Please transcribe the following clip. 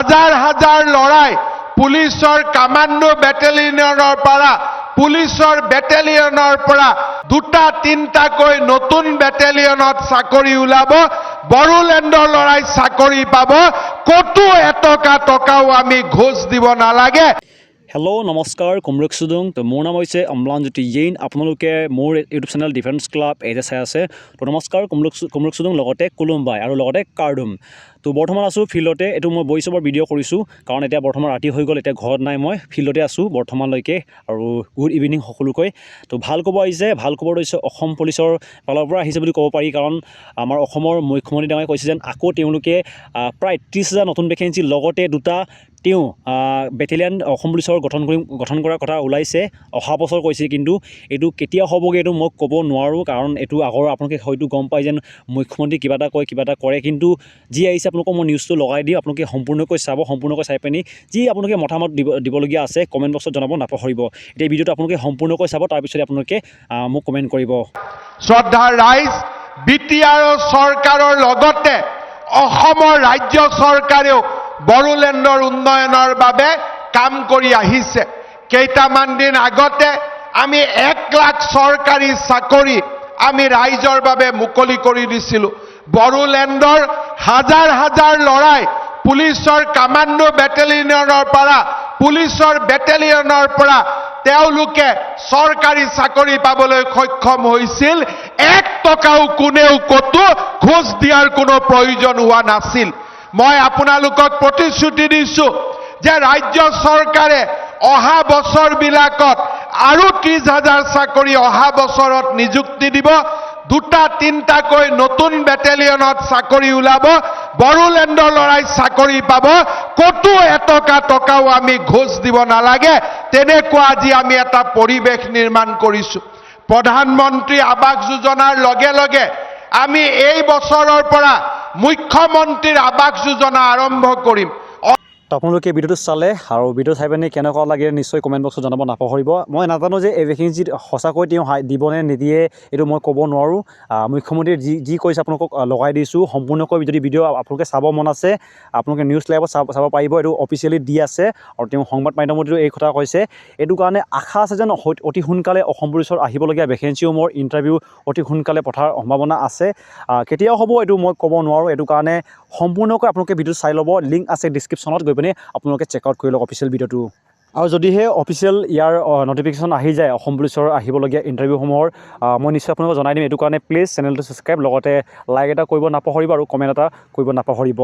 হাজাৰ হাজাৰ লৰাই পুলিচৰ কামাণ্ডো বেটেলিয়নৰ পৰা পুলিচৰ বেটেলিয়নৰ পৰা দুটা তিনটাকৈ নতুন বেটেলিয়নত চাকৰি ওলাব বড়োলেণ্ডৰ লৰাই চাকৰি পাব কতো টকাও আমি ঘোষ দিব নালাগে। হেল্ল' নমস্কাৰ কুমৰুক চুদুং তো মোৰ নাম হৈছে অম্লানজ্যোতি জৈন আপোনালোকে মোৰ ইউটিউব চেনেল ডিফেন্স ক্লাব এজে চাই আছে তো নমস্কাৰ কুমৰুক চুদুং লগতে কুলুম্বাই আৰু লগতে কাৰ্ডুম তো বৰ্তমান আছোঁ ফিল্ডতে এইটো মই ভইচ অভাৰ ভিডিঅ' কৰিছোঁ কাৰণ এতিয়া বৰ্তমান ৰাতি হৈ গ'ল এতিয়া ঘৰত নাই মই ফিল্ডতে আছোঁ বৰ্তমানলৈকে আৰু গুড ইভিনিং সকলোকৈ তো ভাল খবৰ আহিছে ভাল খবৰ হৈছে অসম পুলিচৰ ফালৰ পৰা আহিছে বুলি ক'ব পাৰি কাৰণ আমাৰ অসমৰ মুখ্যমন্ত্ৰী ডাঙৰীয়াই কৈছে যেন আকৌ তেওঁলোকে প্ৰায় 30,000 নতুন ভেকেঞ্চি লগতে দুটা বেটেলিয়ান অসম পুলিচৰ গঠন কৰাৰ কথা ওলাইছে অহা বছৰ কৈছে কিন্তু এইটো কেতিয়া হ'বগৈ এইটো মই ক'ব নোৱাৰোঁ কাৰণ এইটো আগৰ আপোনালোকে হয়তো গম পাই যেন মুখ্যমন্ত্ৰী কিবা এটা কয় কিবা এটা কৰে কিন্তু যি আহিছে আপোনালোকক মই নিউজটো লগাই দিওঁ আপোনালোকে সম্পূৰ্ণকৈ চাব সম্পূৰ্ণকৈ চাই পিনি যি আপোনালোকে মতামত দিবলগীয়া আছে কমেণ্ট বক্সত জনাব নাপাহৰিব এতিয়া ভিডিঅ'টো আপোনালোকে সম্পূৰ্ণকৈ চাব তাৰপিছত আপোনালোকে মোক কমেণ্ট কৰিব। শ্ৰদ্ধাৰ ৰাইজ BTR চৰকাৰৰ লগতে অসমৰ ৰাজ্য চৰকাৰেও বড়োলেণ্ডৰ উন্নয়নৰ বাবে কাম কৰি আহিছে। কেইটামান দিন আগতে আমি 1 লাখ চৰকাৰী চাকৰি আমি ৰাইজৰ বাবে মুকলি কৰি দিছিলোঁ। বড়োলেণ্ডৰ হাজাৰ হাজাৰ লৰাই পুলিচৰ কামাণ্ডো বেটেলিয়নৰ পৰা তেওঁলোকে চৰকাৰী চাকৰি পাবলৈ সক্ষম হৈছিল 1 টকাও কোনেও কতো ঘোষ দিয়াৰ কোনো প্ৰয়োজন হোৱা নাছিল। মই আপোনালোকক প্ৰতিশ্ৰুতি দিছোঁ যে ৰাজ্য চৰকাৰে অহা বছৰবিলাকত আৰু 30,000 চাকৰি অহা বছৰত নিযুক্তি দিব দুটা তিনটাকৈ নতুন বেটেলিয়নত চাকৰি ওলাব বড়োলেণ্ডৰ লৰাই চাকৰি পাব কতো টকাও আমি ঘোষ দিব নালাগে তেনেকুৱা আজি আমি এটা পৰিৱেশ নিৰ্মাণ কৰিছোঁ। প্ৰধানমন্ত্ৰী আৱাস যোজনাৰ লগে লগে আমি এই বছৰৰ পৰা মুখ্যমন্ত্ৰীৰ আৱাস যোজনা আৰম্ভ কৰিম। আপোনালোকে ভিডিঅ'টো চালে আৰু ভিডিঅ' চাই পিনে কেনেকুৱা লাগে নিশ্চয় কমেণ্ট বক্সত জনাব নাপাহৰিব। মই নাজানো যে এই ভেকেঞ্চিত সঁচাকৈ তেওঁ দিবনে নিদিয়ে এইটো মই ক'ব নোৱাৰোঁ। মুখ্যমন্ত্ৰীয়ে যি কৈছে আপোনালোকক লগাই দিছোঁ সম্পূৰ্ণকৈ যদি ভিডিঅ' আপোনালোকে চাব মন আছে আপোনালোকে নিউজ লাইভত চাব পাৰিব এইটো অফিচিয়েলি দি আছে আৰু তেওঁ সংবাদ মাধ্যমতো এই কথা কৈছে। এইটো কাৰণে আশা আছে যেন অতি সোনকালে অসম পুলিচৰ আহিবলগীয়া ভেকেঞ্চিসমূহৰ ইণ্টাৰভিউ অতি সোনকালে পঠাৰ সম্ভাৱনা আছে। কেতিয়াও হ'ব এইটো মই ক'ব নোৱাৰোঁ এইটো কাৰণে সম্পূৰ্ণকৈ আপোনালোকে ভিডিঅ'টো চাই ল'ব লিংক আছে ডিছক্ৰিপশ্যনত গৈ পিনে আপোনালোকে চেক আউট কৰি লওক অফিচিয়েল ভিডিঅ'টো আৰু যদিহে অফিচিয়েল ইয়াৰ নটিফিকেশ্যন আহি যায় অসম পুলিচৰ আহিবলগীয়া ইণ্টাৰভিউসমূহৰ মই নিশ্চয় আপোনালোকক জনাই দিম। এইটো কাৰণে প্লিজ চেনেলটো ছাবস্ক্ৰাইব লগতে লাইক এটা কৰিব নাপাহৰিব আৰু কমেণ্ট এটা কৰিব নাপাহৰিব।